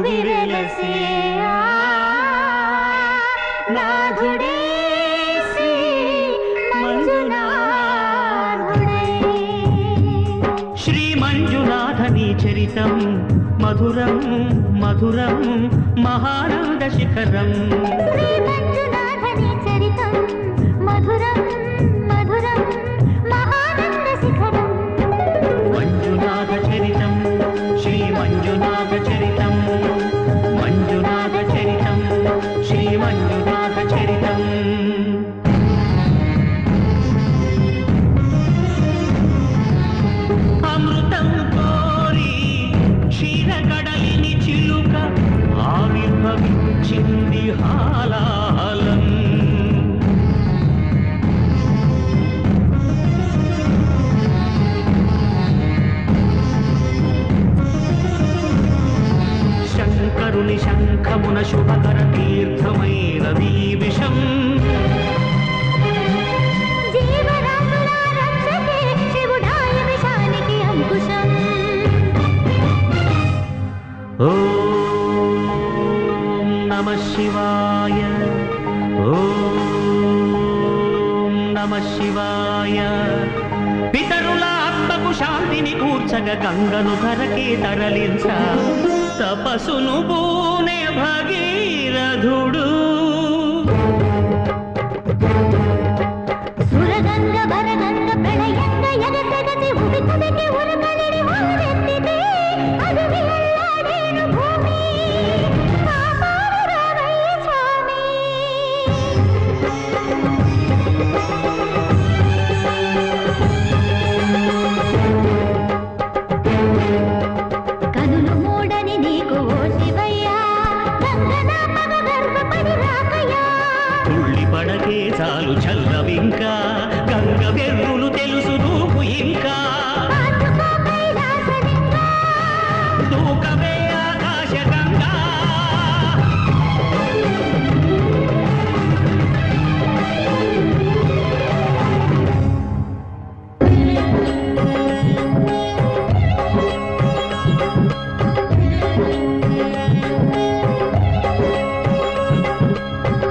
విరలసే నాథుడే శ్రీ మంజునాథుడే. శ్రీ మంజునాథని చరితం మధురం మధురం మహానంద శిఖరం. శ్రీ మంజునాథని చరితం మధురం మధురం మహానంద శిఖరం. మంజునాథ చరితం శ్రీ మంజునాథ చరితం మంజునాథ చరితం శ్రీ మంజునాథ చరితం. అమృతం కోరి క్షీరకడలిని చిలుక ఆవిర్భవించింది హాలాహలం. శంకరుని శంఖమున శుభకర తీర్థమైనది విషం. జీవరాశుల రక్షకే శివుడాయ విషానికి అంకుశం. ఓం నమః శివాయ ఓం నమః శివాయ. పితరుల ఆత్మకు శాంతిని కూర్చగ గంగను ధరకే తరలించ తపసును పూనే భగీరథుడు. సురగంగ వరగంగ ప్రళయంగ ఎగసెగసి ఉబికుబికి ఉరకలిడి ఊరెత్తితే అదువి అల్లాడేను భూమి. కాపాడు రావయ్య స్వామి. కనులు మూడని నీకు ఓ శివయ్యా, గంగన మగ గర్భపడి రాకయ్యా. తుళ్ళి పడకే చాలు చల్లవింకా గంగ వెర్రులు తెలుసు దూకు ఇంకా. ఆతుకో కైలాసలింగా, దూకవే ఆకాశ గంగా.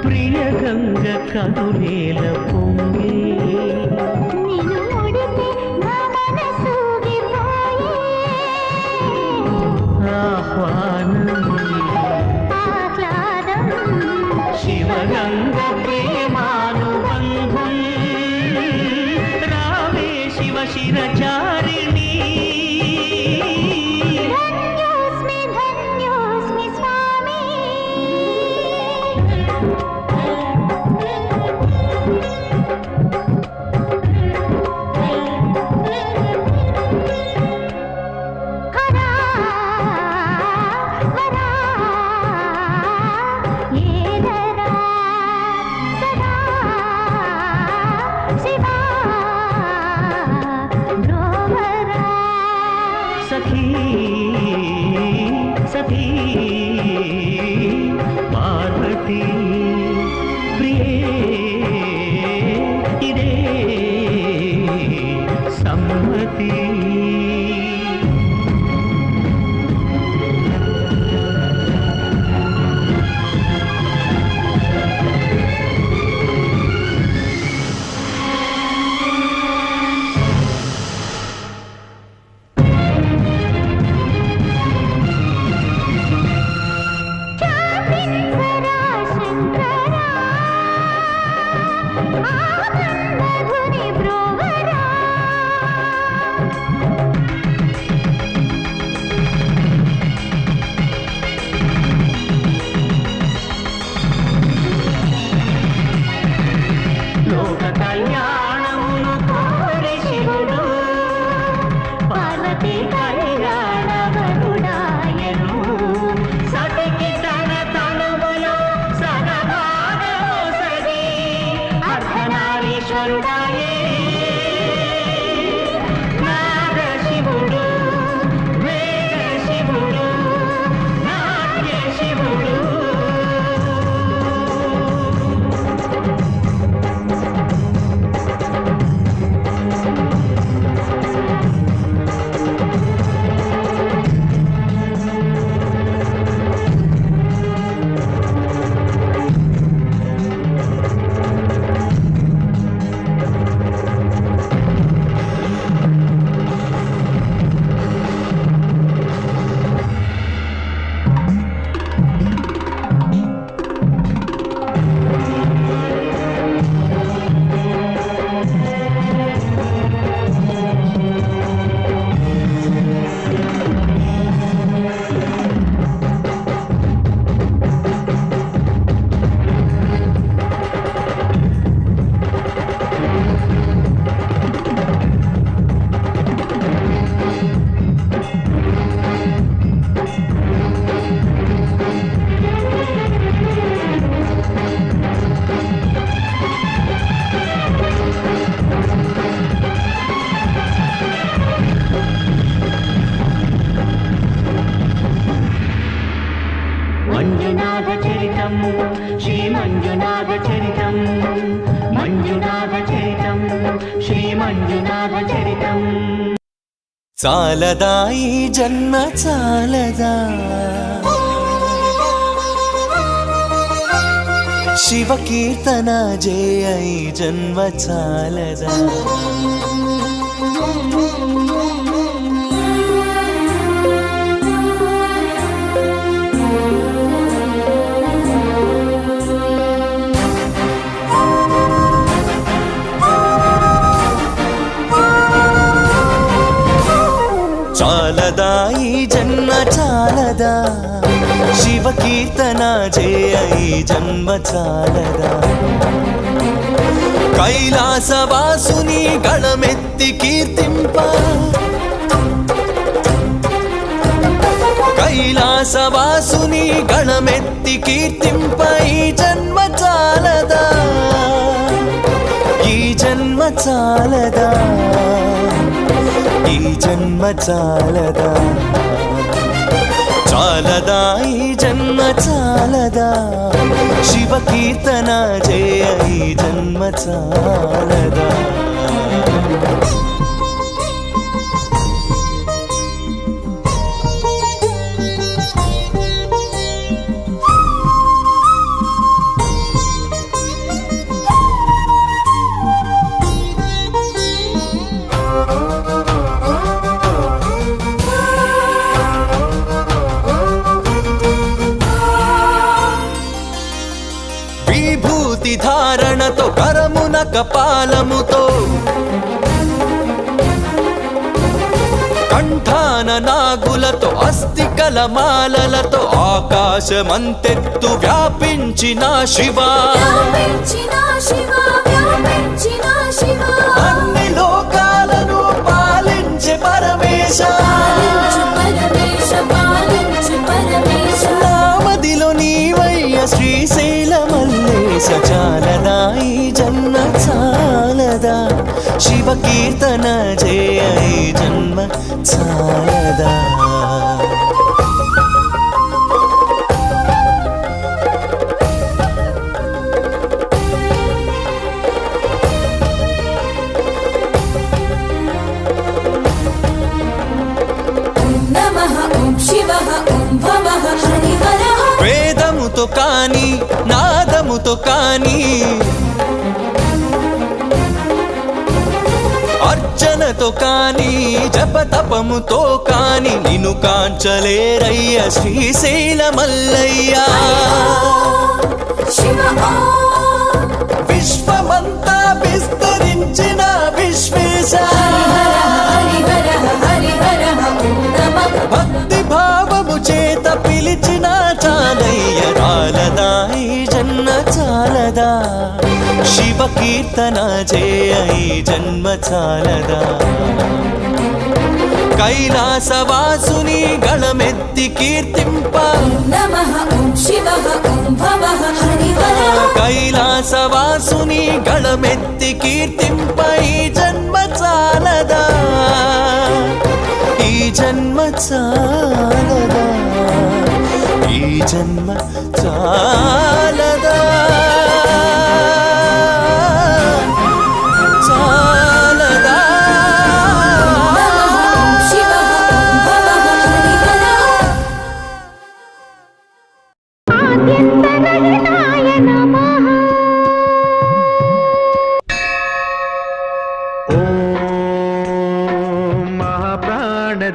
ప్రియ గంగ కనులేల పొంగి నిన్ను ముడితే నా మనసూగిపోయే. ఆహ్వానం ఆహ్లాదం శివగంగ ప్రేమానుబంధం. రావే శివ శిరచారిణి. ధన్యోస్మి ధన్యోస్మి స్వామి. హరా వరా ఏదరా సదా శివా బ్రోవరా. సఖీ సఖీ పార్వతీ ప్రియే ఇదే సమ్మతి. చాపించరా శంకరా श्रीमञ्जुनाथचरितं श्रीमञ्जुनाथचरितं मञ्जुनाथचरितं श्रीमञ्जुनाथचरितं चालदा ई जन्म चालदा शिव कीर्तन जय ई जन्म चालदा चालदा ई जन्म चालदा शिव कीर्तन जय ई जन्म चालदा कैलासवासुनी गळमेत्ति कीर्तिंप कैलासवासुनी गळमेत्ति कीर्तिंप ई जन्म चालदा ई जन्म चालदा ई जन्म चालदा चालदा ई जन्म चालदा शिव कीर्तन जय ई जन्म चालदा ధారణతో కరమున కపాలముతో కంఠాన నాగులతో అస్థికల మాలలతో ఆకాశమంతెత్తు వ్యాపించిన శివ అన్ని లోకాలను పాలించే పరమేశ నామదిలో నీవయ్య శ్రీశైల మల్లేశ చాలదా ఈ జన్మ చాలదా శివ కీర్తన జయ ఈ జన్మ చాలదా వేదముతో కాని నాదముతో కాని అర్చనతో కాని జపతపముతో కాని నిన్ను కాంచలేరయ్య శ్రీశైల మల్లయ్య విశ్వమంతా విస్తరించిన విశ్వేశ భక్తి భావము చేత పిలిచిన చాలయ్య చాలదా ఈ జన్మ చాలదా శివ కీర్తన జయ ఈ జన్మ చాలదా కైలాసవాసుని గళమెత్తి కీర్తింప కైలాసవాసుని గళమెత్తి కీర్తింప ఈ జన్మ చాలదా ఈ జన్మ చాలదా ఈ జన్మ చాలదా చాలదా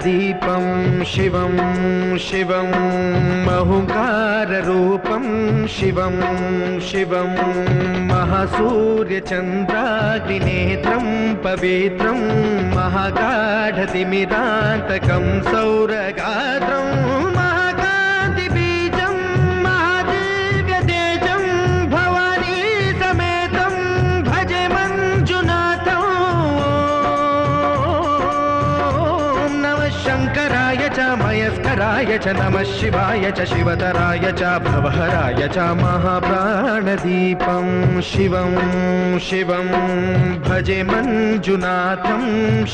दीपं शिवं शिवं महुकाररूपं शिवं शिवं महासूर्यचन्द्राग्निनेत्रं पवित्रं महागाढतिमिरान्तकं सौरगात्रं महाकान्तिबीजं महादिव्यतेजं भवानी समेतं भजे मञ्जुनाथं शङ्कराय च मयस्कराय च नमः शिवाय च शिवतराय च भवहराय च महाप्राणदीपं शिवं शिवं भजे मञ्जुनाथं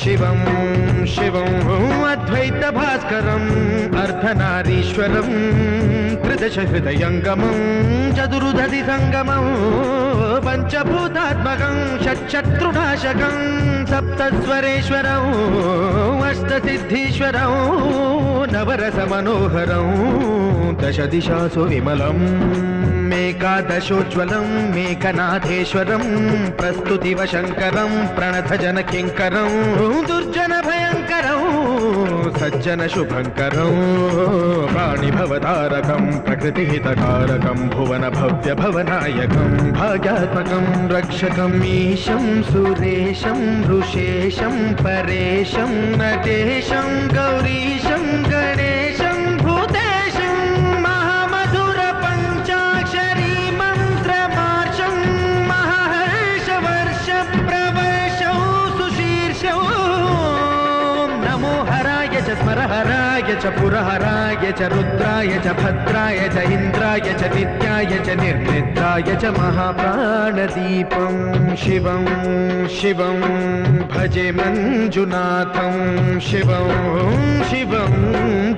शिवं शिवं अद्वैतभास्करम् अर्धनारीश्वरं షోడశ హృదయంగమం చతురుదధి సంగమం పంచభూతాత్మకం షట్శత్రునాశకం సప్తస్వరేశ్వరం అష్టసిద్ధీశ్వరం నవరస మనోహరం దశ దిశాసు విమలం మేకాదశోజ్వలం మేఘనాథేశ్వరం ప్రస్తుతివ శంకరం ప్రణత జన కింకరం దుర్జన భయంకరం సజ్జన శుభంకరం ప్రాణిభవతారకం ప్రకృతిహితకారకం భువన భవ్య భవనాయకం భాగ్యాత్మకం రక్షకం ఈశం సురేశం ఋషేశం పరేశం నటేశం గౌరీశం గణేశం భూతేశం మహామధుర పంచాక్షరీ మంత్రమార్షం మహర్షవర్ష ప్రవర్షం సుశీర్షం నమో హరాయ చ స్మరహరాయ చ పురహరాయ చ రుద్రాయ చ భద్రాయ చ ఇంద్రాయ చ నిత్యాయ చ నిర్నిద్రాయ చ మహాప్రాణదీపం శివం శివం భజే మంజునాథం శివం శివం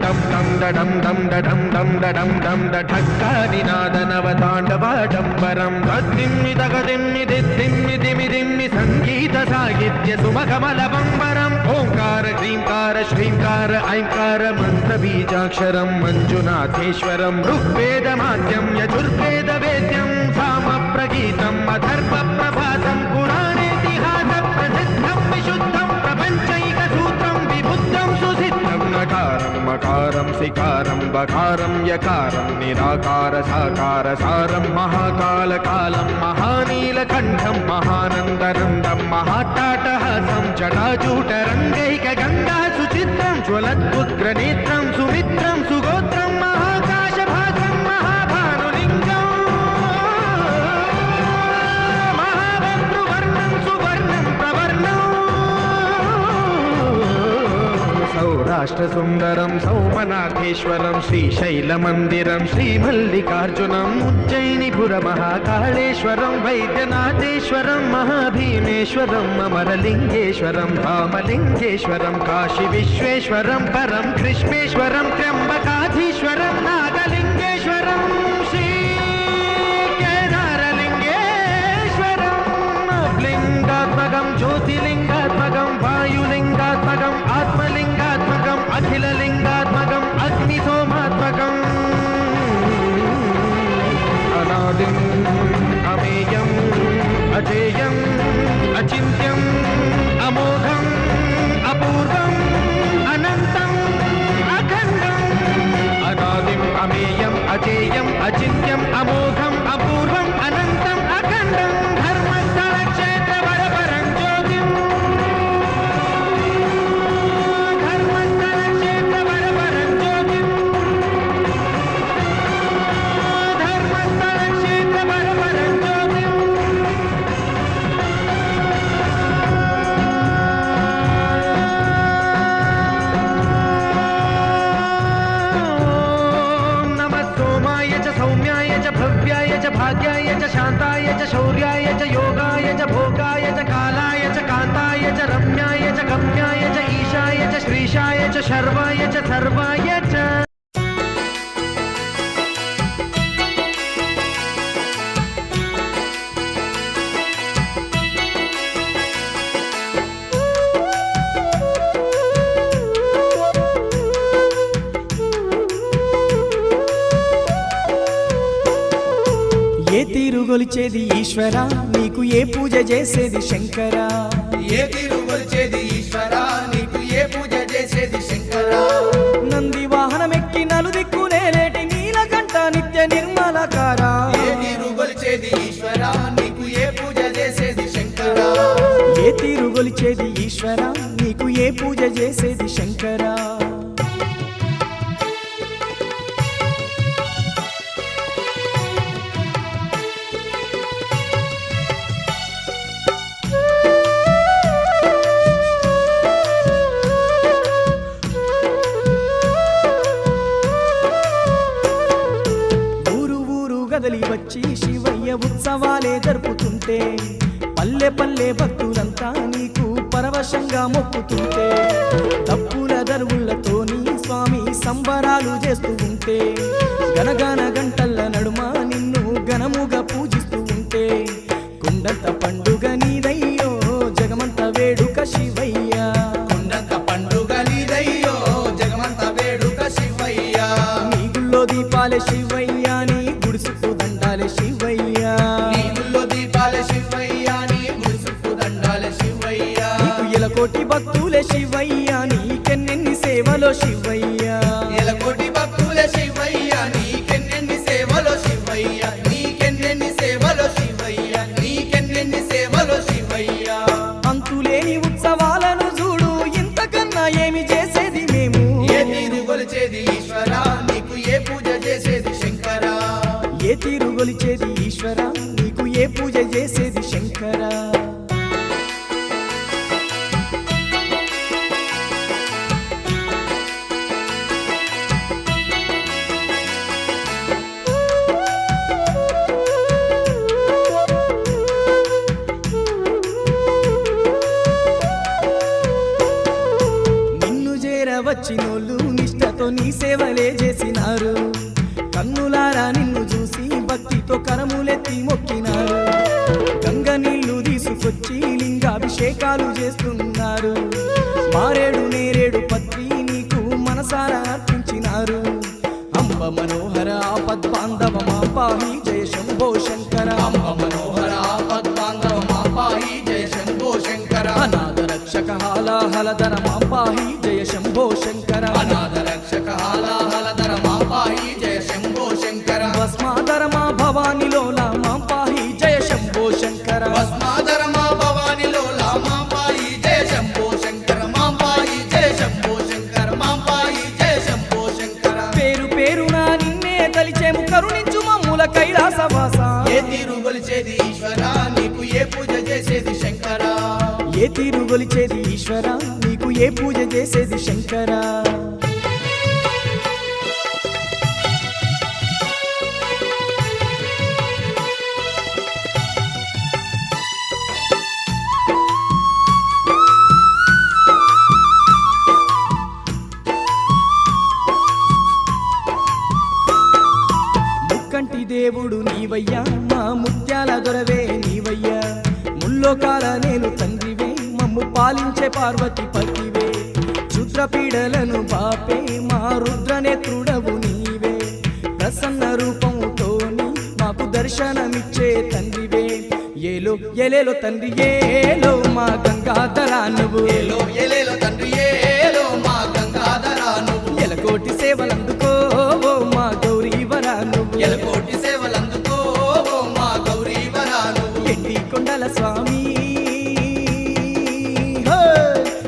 దం దం దడం దం దడం దం దడం దం ఢక్కానినాదనవతాండవాడంబరం దద్దిమ్మి దగదిమ్మి దిద్దిమ్మి దిమి దిమ్మి సంగీత సాహిత్య సుమకమలబంబరం ఓంకార హ్రీంకార శ్రీంకార ఐంకార మంత్ర బీజాక్షరం మంజునాథేశ్వరం ఋగ్వేదమాద్యం యజుర్వేద వేద్యం సామ ప్రగీతం అథర్వ ప్రభాతం పురాణేతిహాస ప్రసిద్ధం విశుద్ధం ప్రపంచైక సూత్రం విబుద్ధం సుసిద్ధం నకారం మకారం సికారం బకారం యకారం నిరాకార సాకార సారం మహాకాల కాలం మహానీలకంఠం మహానందనందం మహాటాటహాసం జటాజూటరంగైక గంగా సుచిత్రం జ్వలద్వుగ్రనేత్రం సుమిత్రం సుగోత్రం మహాకాశభాసం మహాభానులింగం మహాభద్రువర్ణం సువర్ణం ప్రవర్ణం సౌరాష్ట్ర సుందరం సౌమనాథేశ్వరం శ్రీశైలమందిరం శ్రీమల్లికార్జునం ఉజ్జయినిపుర మహాకాళేశ్వరం వైద్యనాథేశ్వరం మహాభీమేశ్వరం అమరలింగేశ్వరం భామలింగేశ్వరం కాశీ విశ్వేశ్వరం పరం కృష్ణేశ్వరం త్ర్యంబకాధీశ్వరం నాగలింగేశ్వరం శ్రీ కేదారలింగేశ్వరం లింగాత్మకం జ్యోతిలింగాత్మకం వాయులింగాత్మకం ఆత్మలింగాత్మకం అఖిలలింగాత్మకం అగ్నిసోమాత్మకం అనాదిం అమేయం అజేయం అచింత్యం అమోఘం అపూర్వం అనంతం అఖండం అనాదిం అమేయం అజేయం అచింత్యం అమోఘం అపూర్వం అనంతం అఖండం ధర్మస్థల క్షేత్ర వరపరం జ్యోతిం ధర్మస్థల క్షేత్ర వరపరం జ్యోతిం ధర్మస్థల క్షేత్ర వరపరం జ్యోతిం సౌమ్యాయ చ భవ్యాయ చ భాగ్యాయ చ శాంతాయ చ శౌర్యాయ చ యోగాయ చ భోగాయ చ కాలాయ చ కాంతాయ చ రమ్యాయ చ గమ్యాయ చ ఈశాయ చ శ్రీశాయ చ శర్వాయ చ సర్వాయ చ ఏ తీరు గొలిచేది ఈశ్వరా నీకు ఏ పూజ చేసేది శంకరా ఏ తీరు కొలిచేది ఈశ్వరా నీకు ఏ పూజ చేసేది శంకరా నంది వాహనమెక్కి నలుదిక్కునేలేటి నీలకంఠ నిత్య నిర్మలకారా ఏ తీరు కొలిచేది ఈశ్వరా నీకు ఏ పూజ చేసేది శంకరా ఏ తీరు గొలిచేది ఈశ్వరా నీకు ఏ పూజ చేసేది శంకరా కదలి వచ్చి శివయ్య ఉత్సవాలే జరుపుతుంటే పల్లె పల్లె భక్తులంతా నీకు పరవశంగా మొక్కుతుంటే తప్పుల దరువులతోని స్వామి సంబరాలు చేస్తూ ఉంటే గనగాన గంటల్ల నడుమ నిన్ను ఘనముగా పూజిస్తూ ఉంటే కొండంత పండుగ నీదయ్యో జగమంత వేడుక శివయ్య కొండంత పండుగ నీదయ్యో జగమంత వేడుక శివయ్య నీ గుళ్ళో దీపాలే శివయ్య నీ గుడిసుకు దండాలే శివయ్య నీ గుళ్ళో దీపాలే శివయ్య నీ గుడిసుకు దండాలే శివయ్య నీకు ఎలకోటి భక్తులే శివయ్య నీకెన్నెన్ని సేవలో శివయ్య ఎలకోటి భక్తులే శివయ్య నీకెన్నెన్ని సేవలో శివయ్య నీకెన్నెన్ని సేవలో శివయ్య నీకెన్నెన్ని సేవలో శివయ్య అంతులేని ఉత్సవాలను చూడు ఇంతకన్నా ఏమి చేసేది మేము ఏ తీరు కొలిచేది ఈశ్వరా నీకు ఏ పూజ చేసేది శంకరా ఏ తీరు గొలిచేది ఈశ్వర నీకు ఏ పూజ చేసేది శంకర నిన్ను చేరవచ్చినోళ్ళు నిష్టతో నీ సేవలే చేసినారు కన్నులారా నిన్ను చూసి భక్తితో కరములెత్తి మొక్కినారు గంగ నీళ్లు తీసుకొచ్చి లింగాభిషేకాలు చేస్తున్నారు మారేడు నేరేడు పత్రి నీకు మనసారా అర్పించినారు అంబ మనోహర ఆపద్బాంధవ మా పాహి జయ శంభో శంకర అంబ మనోహర ఆపద్బాంధవ మా పాహి జయ శంభో శంకర అనాథ రక్షక హాలాహలధర మా పాహి జయ శంభో శంకర అనాథ రక్షక హాలాహలధర మా పాహి జయ శంభో శంకర భస్మాధర మా భవానిలోల మా పాహి జయ శంభో శంకర భస్మాధర మా భవానిలోల మా పాహి జయ శంభో శంకర మా పాహి జయ శంభో శంకర మా పాహి జయ శంభో శంకర పేరు పేరున నిన్నే తలిచేము కరుణించు మమ్ముల కైలాసవాస ఏ తీరు కొలిచేది ఈశ్వరా నీకు ఏ పూజ చేసేది శంకరా ఏ తీరు గొలిచేది ఈశ్వర నీకు ఏ పూజ చేసేది శంకర ముక్కంటి దేవుడు నీవయ్యా మా ముత్యాల దొరవే నీవయ్యా ముల్లోకాల నేను తండ్రివే మమ్ము పాలించే పార్వతి పతివే క్షుద్రపీడలను బాపే మా రుద్రనేత్రుడవు నీవే ప్రసన్న రూపముతోని మాకు దర్శనమిచ్చే తండ్రివే ఏలో ఎలేలో తండ్రి ఏలో మా గంగాధరా నువ్వు ఏలో ఎలేలో తండ్రి ఏలో మా గంగాధరా నువ్వు ఎలకోటి సేవలందుకో ఓ మా గౌరీవరా నువ్వు ఎలకోటి సేవలందుకో ఓ మా గౌరీవరా నువ్వు ఎండి కొండల స్వామి హే!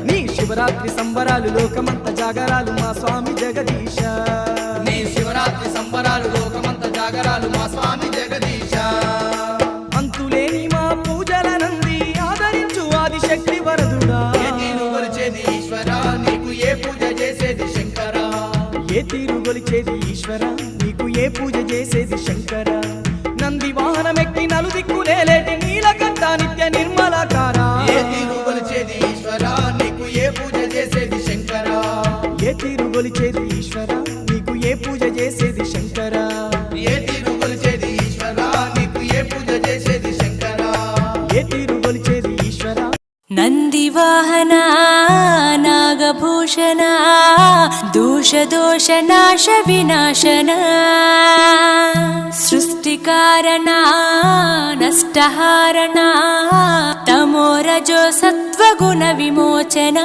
నీ శివరాత్రి సంబరాలు లోకమంత జాగరాలు మా స్వామి జగదీశ నీ శివరాత్రి సంబరాలు లోకమంత జాగరాలు మా స్వామి జగదీశ అంతులేని మా పూజల నంది ఆదరించు ఆదిశక్తి వరదుడా ఏ తీరు కొలిచేది ఈశ్వరా నీకు ఏ పూజ చేసేది శంకరా ఏ తీరు గొలిచేది ఈశ్వర నీకు ఏ పూజ చేసేది శంకర నంది వాహనమెక్కి నలుదిక్కులేటి నీలకంఠ నిత్య నిర్మలకారా ఏ తీరు కొలిచేది ఈశ్వరా నీకు ఏ పూజ చేసేది శంకరా ఏ తీరు గొలిచేది ఈశ్వర నీకు ఏ పూజ చేసేది శంకర ఏ తీరు కొలిచేది ఈశ్వరా నీకు ఏ పూజ చేసేది శంకరా ఏ తీరు గొలిచేది ఈశ్వర ನಂದಿವಾಹನ ನಾಗಭೂಷಣ ದೋಷ ನಾಶ ವಿನಾಶನ ಸೃಷ್ಟಿಕಾರಣ ನಷ್ಟಹಾರಣ తమోరజో సత్వగుణ విమోచన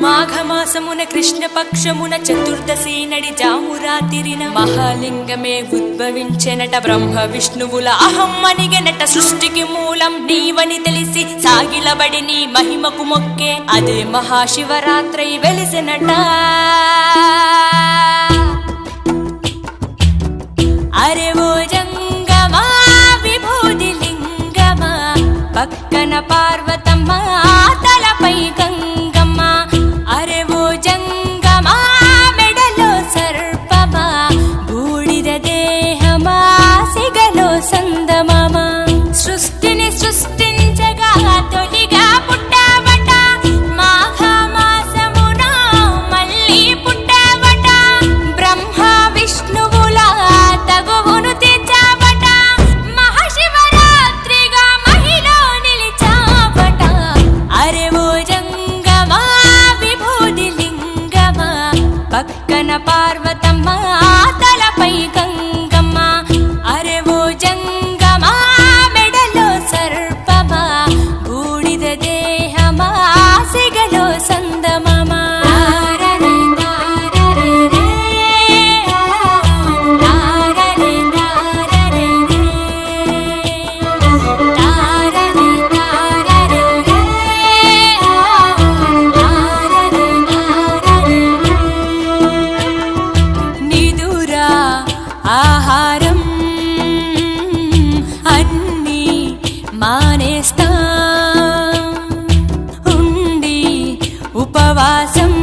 మాఘమాసమున కృష్ణపక్షమున చతుర్దశి నడి జామురాతిరిన మహాలింగమే ఉద్భవించెనట బ్రహ్మ విష్ణువుల అహం అనిగెనట సృష్టికి మూలం నీవని తెలిసి సాగిలబడి నీ మహిమకు మొక్కే అదే మహాశివరాత్రి వెలిసినట అరే ఓ జంగమా విభూది లింగమా పక్కన పార్వతమ్మ తలపై గంగమ్మ అరే ఓ జంగమా మెడలో సర్పమా బూడిద దేహమా సిగలో సందమమ సృష్టిని సృష్టించగా తొలిగా పుట్టావట మాఘమాసమున మళ్ళీ పక్కన పార్వతమ్మ తలపై గంగమ్మ అరే ఓ జంగమా మెడలో సర్పమా బూడిద దేహమా సిగలో సందమమా ఆహారం అన్నీ మానేస్తా ఉండి ఉపవాసం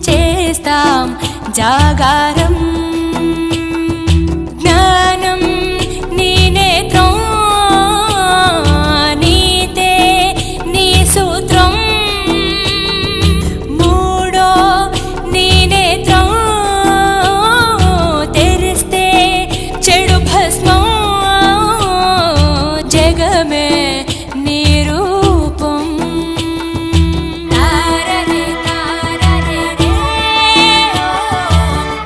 చేస్తాం జాగారం జ్ఞానం నీ నేత్రం నీతే నీ సూత్రం మూడో నీ నేత్రం చెడు భస్మం జగమే నీ రూపం తారరే తారరే రే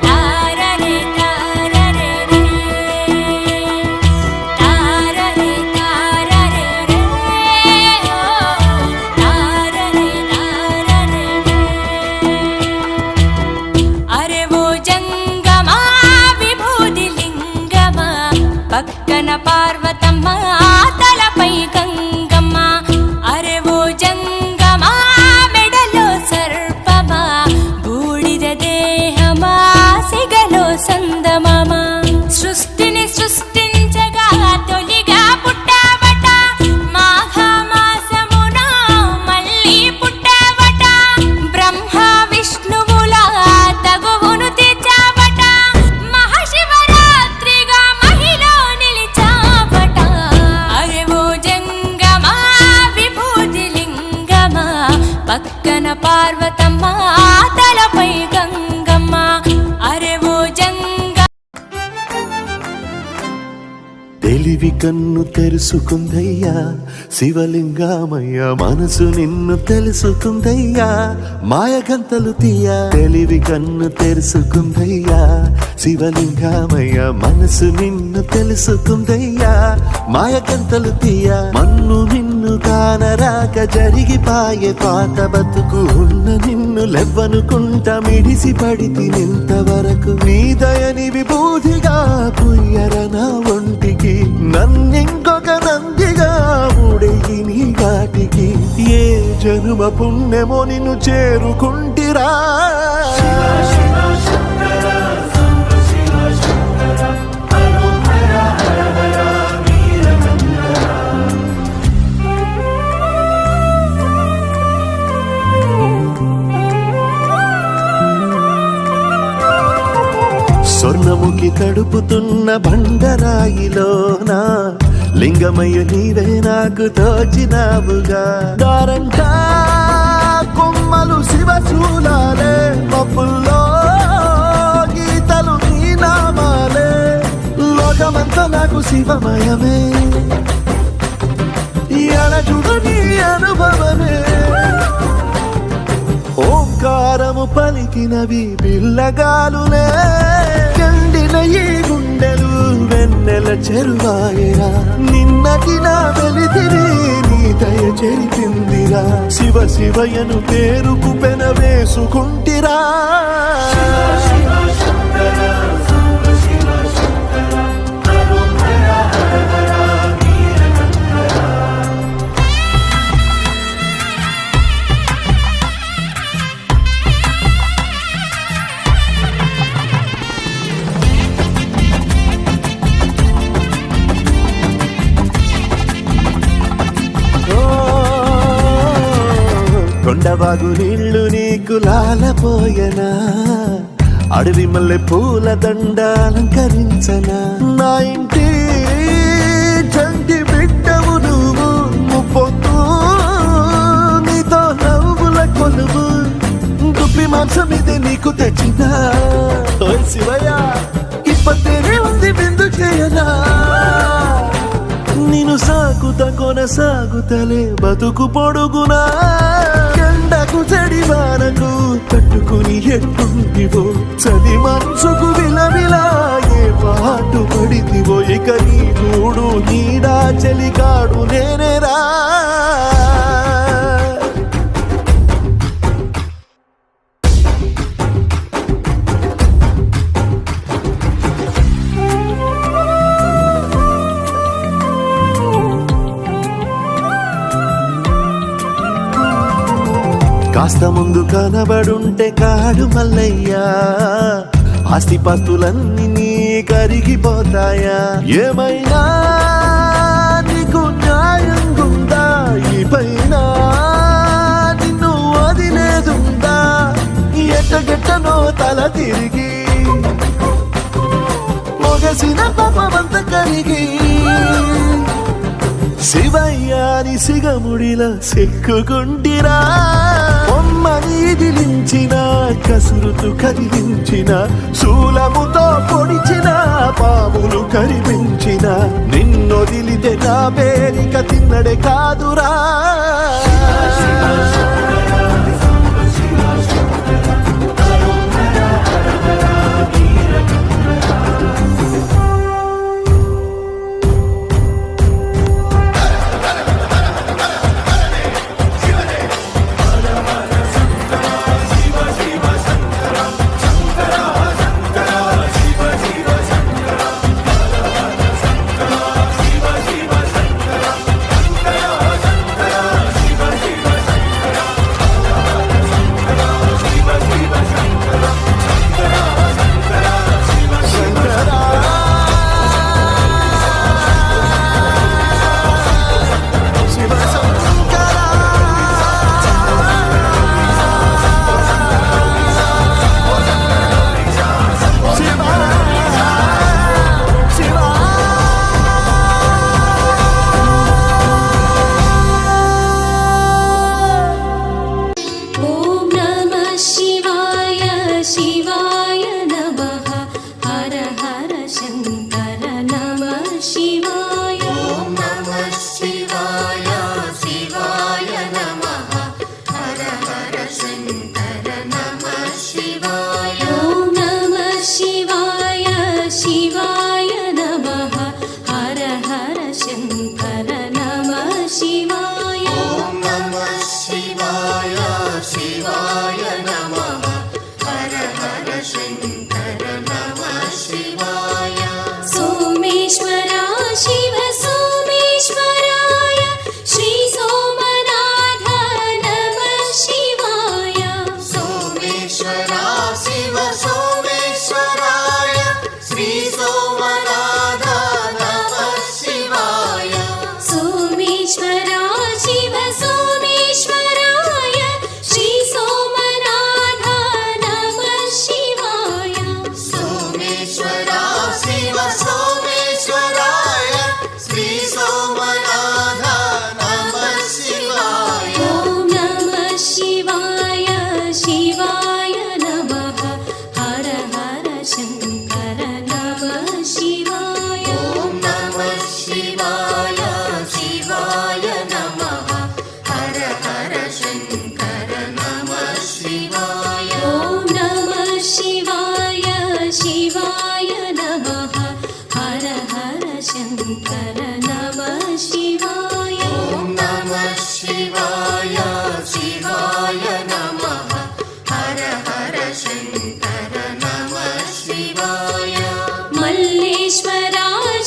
తారరే తారరే రే తారరే తారరే రే తారరే తారరే రే అరే ఓ జంగమా విభూది లింగమా పక్కన పార్వతమ్మ తలపై గంగమ్మ అరే ఓ జంగమా మెడలో సర్పమా బూడిద దేహమా సిగలో సందమమా సృష్టిని సృష్టించగా తొలిగా పుట్టావట మాఘమాసమున మళ్ళీ పుట్టావట బ్రహ్మ విష్ణువుల తగువును తీర్చావట మహాశివరాత్రిగా మహిలో నిలిచావట అరే ఓ జంగమా విభూతి లింగమా పక్కన పార్వతమ్మ తలపై గంగమ్మ అరే ఓ జంగ తెలివి కన్ను తెరుసుకుందయ్యా శివలింగమయ్య మనసు నిన్ను తెలుసుకుందయ్యా మాయగంతలు తీయ తెలివి కన్ను తెరుసుకుందయ్యా శివలింగమయ్య మనసు నిన్ను తెలుసుకుందయ్యా మాయగంతలు తీయ మన్ను నిన్ను కానరాక జరిగిపాయే పాత బతుకు ఉన్న నిన్ను లెవ్వనుకుంట మిడిసి పడితి నింతవరకు నీ దయని విభూతిగా పుయ్యర నా ఒంటికి నన్నింకొక నందిగా ఊడేయి నీ ఘాటికి ఏ జనుమ పుణ్యమో నిన్ను చేరుకుంటిరా స్వర్ణముఖి తడుపుతున్న బండరాయిలోనా లింగమయ్య నీవే నాకు తోచినావుగా దారంటా కొమ్మలు శివశూలాలే మబ్బుల్లో గీతలు నీ నామాలే లోకమంతా నాకు శివమయమే ఎడచుడు నీ అనుభవమే ఓంకారము పలికినవి పిల్లగాలులే కండిన ఈ గుండెలు వెన్నెల చెరువాయరా నిన్నటి నా వెలితిరి నీ దయ చెరిపిందిరా శివ శివయను పేరుకు పెన వేసుకుంటిరా కొండవాగు నీళ్లు నీకు లాలపోయనా అడవి మల్లె పూల దండ అలంకరించనా నా ఇంటి చంటి బిడ్డవు నువ్వు ముప్పొద్దు నీతో నవ్వుల కొలువు దుప్పి మాంసం ఇది నీకు తెచ్చినా శివయ్య ఇప్పటినే ఉంది బిందు చేయనా నిన్ను సాకు నవ్వుత కొనసాగుతలే బతుకు పొడుగునా ఎండకు చెడివానకు తట్టుకుని ఎట్టుంటివో చలి మనసుకు విలవిలా ఏ పాటు పడితివో ఇక నీ తోడు నీడా చెలికాడు నేనేరా కాస్త ముందు కనబడుంటే కాడు మల్లయ్యా ఆస్తిపాస్తులన్నీ నీ కరిగిపోతాయా ఏమైనా నీకు న్యాయం గుందా ఈ పైన నిన్ను వదిలేదుందా ఎట్టగెట్టనో తల తిరిగి పొగసిన పాపమంత కరిగి శివయ్యాని సిగముడిలా సిక్కుకుంటిరా బొమ్మని దిలించిన కసురుతు కదిలించిన శూలముతో పొడిచిన పాములు కరిపించిన నిన్నొదిలితే నా పేరిక తిన్నడే కాదురా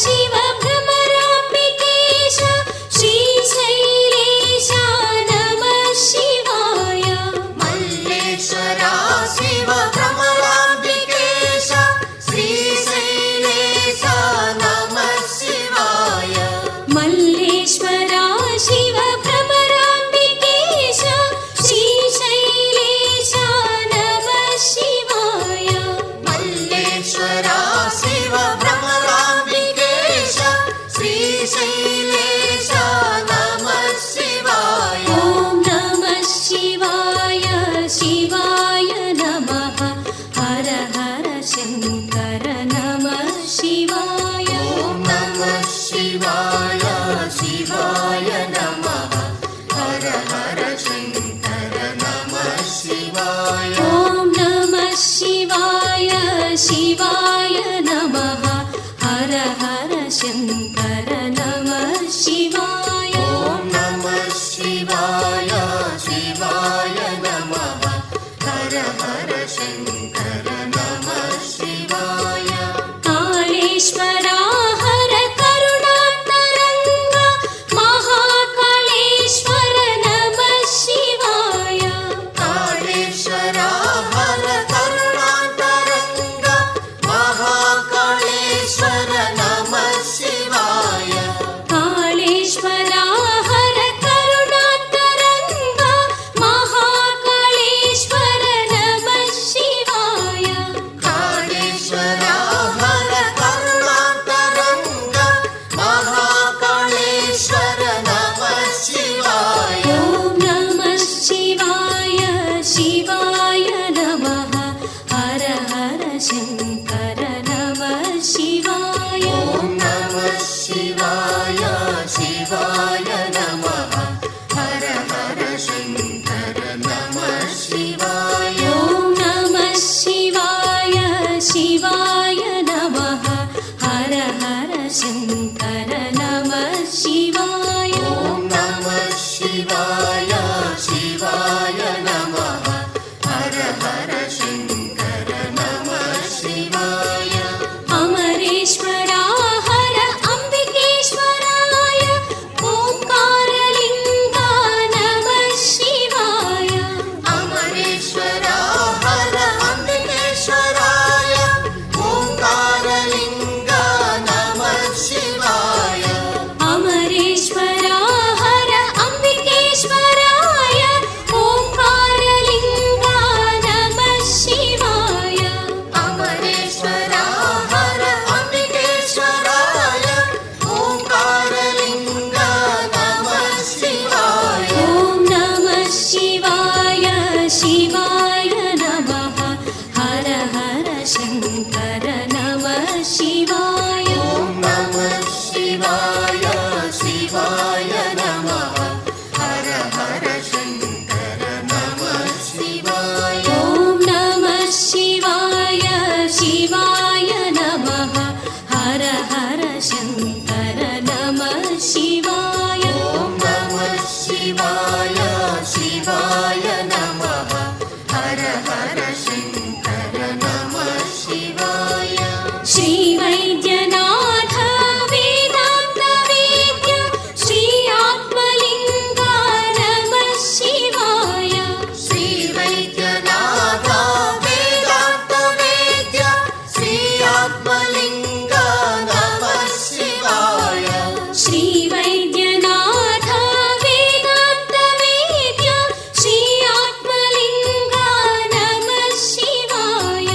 శివ భ్రమరాంబికేశ శ్రీశైలేశ शिवाय नमः हर हर शङ्कर नमः शिवाय ॐ नमः शिवाय शिवाय नमः हर हर शङ्कर नमः शिवाय कालेश्वरा हर करुणातरङ्गा महाकालेश्वर नमः शिवाय कालेश्वरा हर करुणातरङ्गा महाकालेश्वर नमः शिवाय कालेश्वरा हर करुणातरङ्गा महाकालेश्वर नमः शिवाय कालेश्वरा हर करुणातरङ्गा महाकालेश्वर नमः शिवाय ॐ नमः शिवाय शिवाय नमः हर हर शङ्कर नमः शिवाय ॐ नमः शिवाय शिवाय नमः हर हर शङ्कर नमः शिवाय ॐ नमः शिवाय शिवाय नमः हर हर शङ्कर नमः शिवाय ॐ नमः शिवाय शिवाय नमः हर हर शङ्कर नमः शिवाय अमरेश्वरा हर अम्बिकेश्वराय ओङ्कारलिङ्गा नमः शिवाय अमरेश्वरा हर अम्बिकेश्वराय ओङ्कारलिङ्गा नमः शिवाय अमरेश्वरा हर अम्बिकेश्वराय ओङ्कारलिङ्गा नमः शिवाय अमरेश्वरा हर अम्बिकेश्वराय ओङ्कारलिङ्गा नमः शिवाय ॐ नमः शिवाय शिवाय नमः हर हर शङ्कर नमः शिवाय ॐ नमः शिवाय शिवाय नमः हर हर शङ्कर नमः शिवाय ॐ नमः शिवाय शिवाय नमः हर हर शङ्कर नमः शिवाय ॐ नमः शिवाय शिवाय नमः हर हर शङ्कर नमः शिवाय श्रीवैद्यनाथ वेदान्तवेद्य श्री आत्मलिङ्गा नमः शिवाय श्रीवैद्यनाथ वेदान्तवेद्य श्री आत्मलिङ्गा नमः शिवाय श्रीवैद्यनाथ वेदान्तवेद्य श्री आत्मलिङ्गा नमः शिवाय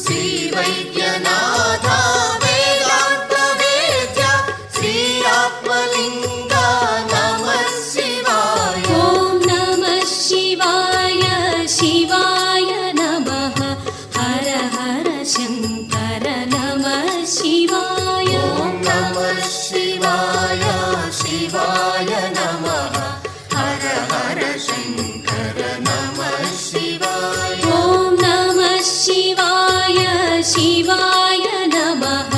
श्रीवैद्यनाथ वेदान्तवेद्य श्री आत्मलिङ्गा नमः शिवाय ॐ नमः शिवाय शिवाय नमः हर हर शङ्कर नमः शिवाय ॐ नमः शिवाय शिवाय नमः हर हर शङ्कर नमः शिवाय ॐ नमः शिवाय शिवाय नमः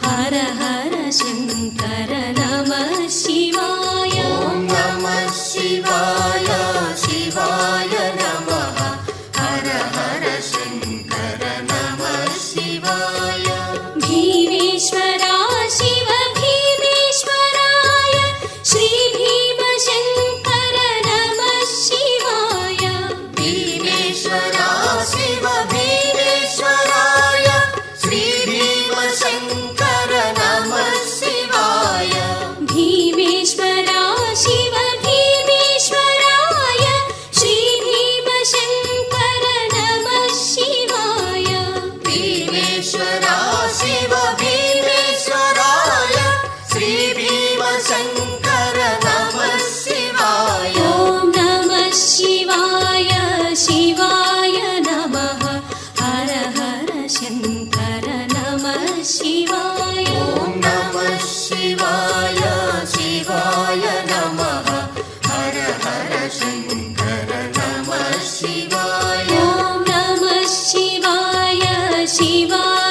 हर हर शङ्कर नमः शिवाय ॐ नमः शिवाय शिवाय नमः हर हर शङ्कर नमः शिवाय भीमेश्वरा शिव भीमेश्वराय श्री भीमशङ्कर नमः शिवाय भीमेश्वरा शिव भीमेश्वराय श्री भीमशङ्कर नमः शिवाय भीमेश्वरा शिव भीमेश्वराय श्री भीमशङ्कर नमः शिवाय भीमेश्वरा शिव भीमेश्वराय श्री भीमशङ्कर नमः शिवाय ॐ नमः शिवाय शिवाय नमः हर हर शङ्कर नमः शिवाय ॐ नमः शिवाय शिवाय नमः हर हर शङ्कर नमः शिवाय ॐ नमः शिवाय शिवाय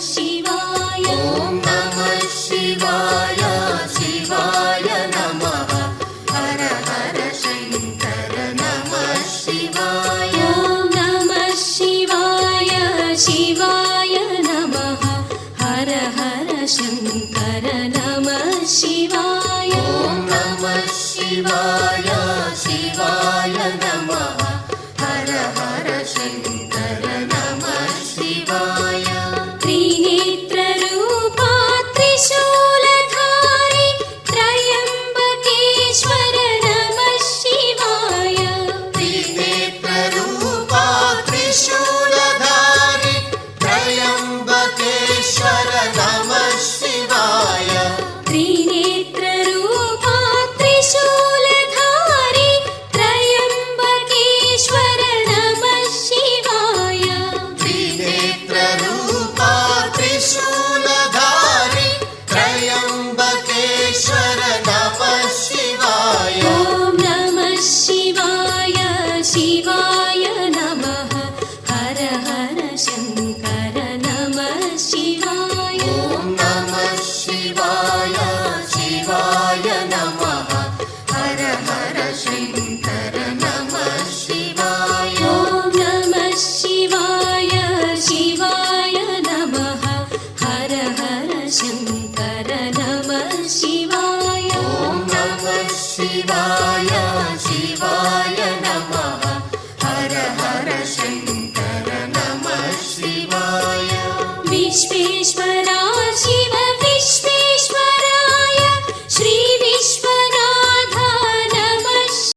शिवाय ॐ नमः शिवाय शिवाय नमः हर हर शङ्कर नमः शिवाय ॐ नमः शिवाय शिवाय नमः हर हर शङ्कर नमः शिवाय ॐ नमः शिवाय शिवाय नमः हर हर शङ्कर नमः शिवाय त्रिनेत्ररूपा त्रिशूलधारी त्रयम्बकेश्वर नमः शिवाय त्रिनेत्ररूपा त्रिशूलधारी त्रयम्बकेश्वर नमः शिवाय त्रिनेत्ररूपा त्रिशूलधारी त्रयम्बकेश्वर नमः शिवाय त्रिनेत्ररूपा त्रिशूलधारी त्रयम्बकेश्वर नमः शिवाय ॐ नमः शिवाय शिवाय नमः हर हर शङ्कर नमः शिवाय ॐ नमः शिवाय शिवाय नमः हर हर शङ्कर नमः शिवाय ॐ नमः शिवाय शिवाय नमः हर हर शङ्कर नमः शिवाय ॐ नमः शिवाय